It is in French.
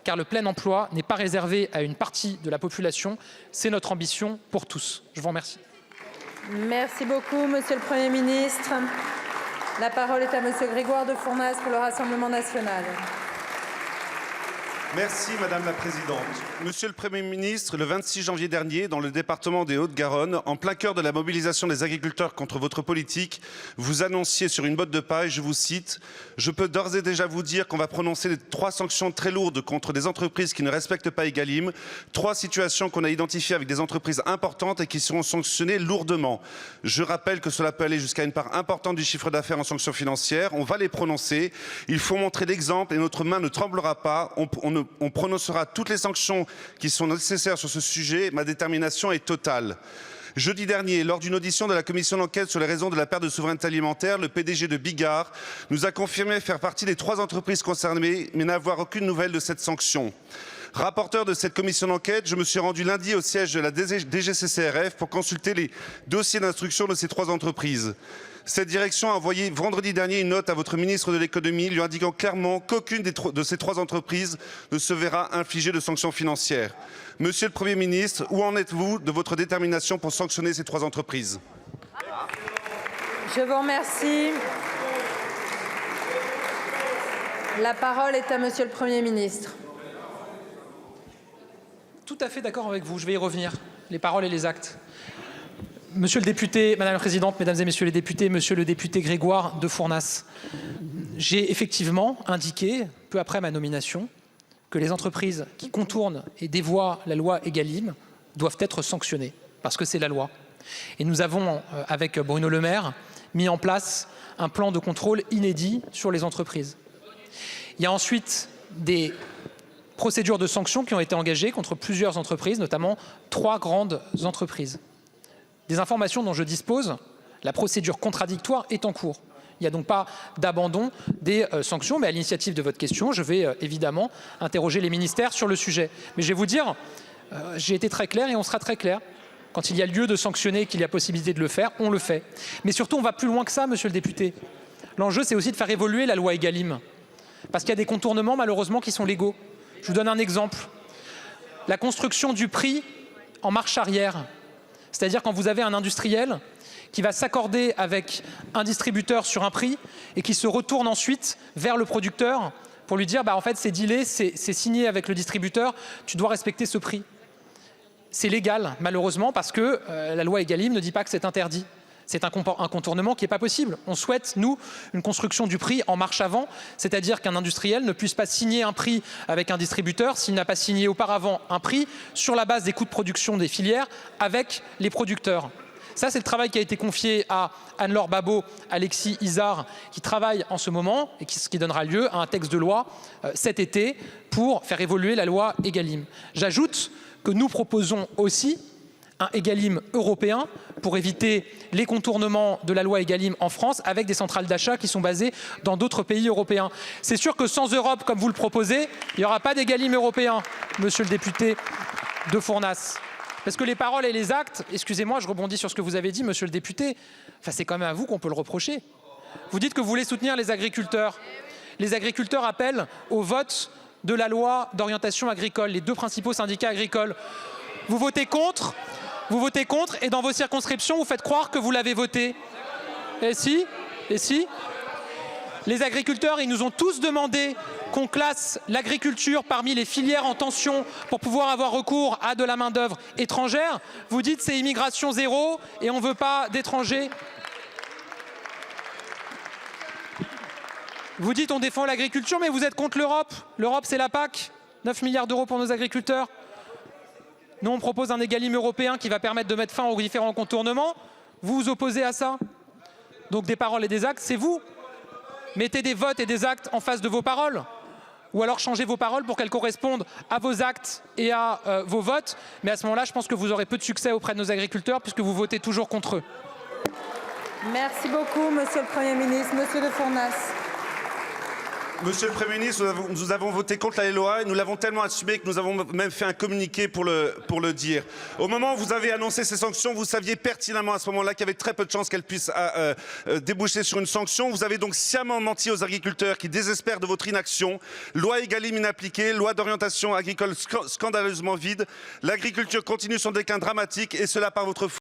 car le plein emploi n'est pas réservé à une partie de la population. C'est notre ambition pour tous. Je vous remercie. Merci beaucoup, Monsieur le Premier ministre. La parole est à Monsieur Grégoire de Fournas pour le Rassemblement national. Merci Madame la Présidente. Monsieur le Premier ministre, le 26 janvier dernier, dans le département des Hauts-de-Garonne, en plein cœur de la mobilisation des agriculteurs contre votre politique, vous annonciez sur une botte de paille, je vous cite, « Je peux d'ores et déjà vous dire qu'on va prononcer 3 sanctions très lourdes contre des entreprises qui ne respectent pas Egalim, 3 situations qu'on a identifiées avec des entreprises importantes et qui seront sanctionnées lourdement. Je rappelle que cela peut aller jusqu'à une part importante du chiffre d'affaires en sanctions financières. On va les prononcer. Il faut montrer l'exemple et notre main ne tremblera pas. On prononcera toutes les sanctions qui sont nécessaires sur ce sujet. Ma détermination est totale. » Jeudi dernier, lors d'une audition de la commission d'enquête sur les raisons de la perte de souveraineté alimentaire, le PDG de Bigard nous a confirmé faire partie des 3 entreprises concernées, mais n'avoir aucune nouvelle de cette sanction. Rapporteur de cette commission d'enquête, je me suis rendu lundi au siège de la DGCCRF pour consulter les dossiers d'instruction de ces 3 entreprises. Cette direction a envoyé vendredi dernier une note à votre ministre de l'économie lui indiquant clairement qu'aucune de ces 3 entreprises ne se verra infliger de sanctions financières. Monsieur le Premier ministre, où en êtes-vous de votre détermination pour sanctionner ces 3 entreprises? Je vous remercie. La parole est à Monsieur le Premier ministre. Tout à fait d'accord avec vous, je vais y revenir, les paroles et les actes. Monsieur le député, Madame la Présidente, Mesdames et Messieurs les députés, Monsieur le député Grégoire de Fournas, j'ai effectivement indiqué, peu après ma nomination, que les entreprises qui contournent et dévoient la loi Egalim doivent être sanctionnées, parce que c'est la loi. Et nous avons, avec Bruno Le Maire, mis en place un plan de contrôle inédit sur les entreprises. Il y a ensuite des procédures de sanctions qui ont été engagées contre plusieurs entreprises, notamment 3 grandes entreprises. Des informations dont je dispose, la procédure contradictoire est en cours. Il n'y a donc pas d'abandon des sanctions, mais à l'initiative de votre question, je vais évidemment interroger les ministères sur le sujet. Mais je vais vous dire, j'ai été très clair et on sera très clair. Quand il y a lieu de sanctionner, qu'il y a possibilité de le faire, on le fait. Mais surtout, on va plus loin que ça, monsieur le député. L'enjeu, c'est aussi de faire évoluer la loi Egalim. Parce qu'il y a des contournements, malheureusement, qui sont légaux. Je vous donne un exemple. La construction du prix en marche arrière. C'est-à-dire quand vous avez un industriel qui va s'accorder avec un distributeur sur un prix et qui se retourne ensuite vers le producteur pour lui dire en fait c'est dealé, c'est signé avec le distributeur, tu dois respecter ce prix. C'est légal malheureusement parce que la loi Egalim ne dit pas que c'est interdit. C'est un contournement qui n'est pas possible. On souhaite, nous, une construction du prix en marche avant, c'est-à-dire qu'un industriel ne puisse pas signer un prix avec un distributeur s'il n'a pas signé auparavant un prix sur la base des coûts de production des filières avec les producteurs. Ça, c'est le travail qui a été confié à Anne-Laure Babot, Alexis Isard, qui travaille en ce moment et ce qui donnera lieu à un texte de loi cet été pour faire évoluer la loi Egalim. J'ajoute que nous proposons aussi un Egalim européen pour éviter les contournements de la loi Egalim en France avec des centrales d'achat qui sont basées dans d'autres pays européens. C'est sûr que sans Europe, comme vous le proposez, il n'y aura pas d'Egalim européen, monsieur le député de Fournas. Parce que les paroles et les actes, excusez-moi, je rebondis sur ce que vous avez dit, monsieur le député, enfin, c'est quand même à vous qu'on peut le reprocher. Vous dites que vous voulez soutenir les agriculteurs. Les agriculteurs appellent au vote de la loi d'orientation agricole, les 2 principaux syndicats agricoles. Vous votez contre et dans vos circonscriptions, vous faites croire que vous l'avez voté. Et si les agriculteurs, ils nous ont tous demandé qu'on classe l'agriculture parmi les filières en tension pour pouvoir avoir recours à de la main-d'œuvre étrangère. Vous dites c'est immigration zéro et on ne veut pas d'étrangers. Vous dites on défend l'agriculture, mais vous êtes contre l'Europe. L'Europe, c'est la PAC, 9 milliards d'euros pour nos agriculteurs. Nous, on propose un Egalim européen qui va permettre de mettre fin aux différents contournements. Vous vous opposez à ça? Donc des paroles et des actes, c'est vous. Mettez des votes et des actes en face de vos paroles. Ou alors changez vos paroles pour qu'elles correspondent à vos actes et à vos votes. Mais à ce moment-là, je pense que vous aurez peu de succès auprès de nos agriculteurs puisque vous votez toujours contre eux. Merci beaucoup, monsieur le Premier ministre. Monsieur de Fournas. Monsieur le Premier ministre, nous avons voté contre la loi et nous l'avons tellement assumé que nous avons même fait un communiqué pour le dire. Au moment où vous avez annoncé ces sanctions, vous saviez pertinemment à ce moment-là qu'il y avait très peu de chances qu'elles puissent déboucher sur une sanction. Vous avez donc sciemment menti aux agriculteurs qui désespèrent de votre inaction. Loi Egalim inappliquée, loi d'orientation agricole scandaleusement vide. L'agriculture continue son déclin dramatique et cela par votre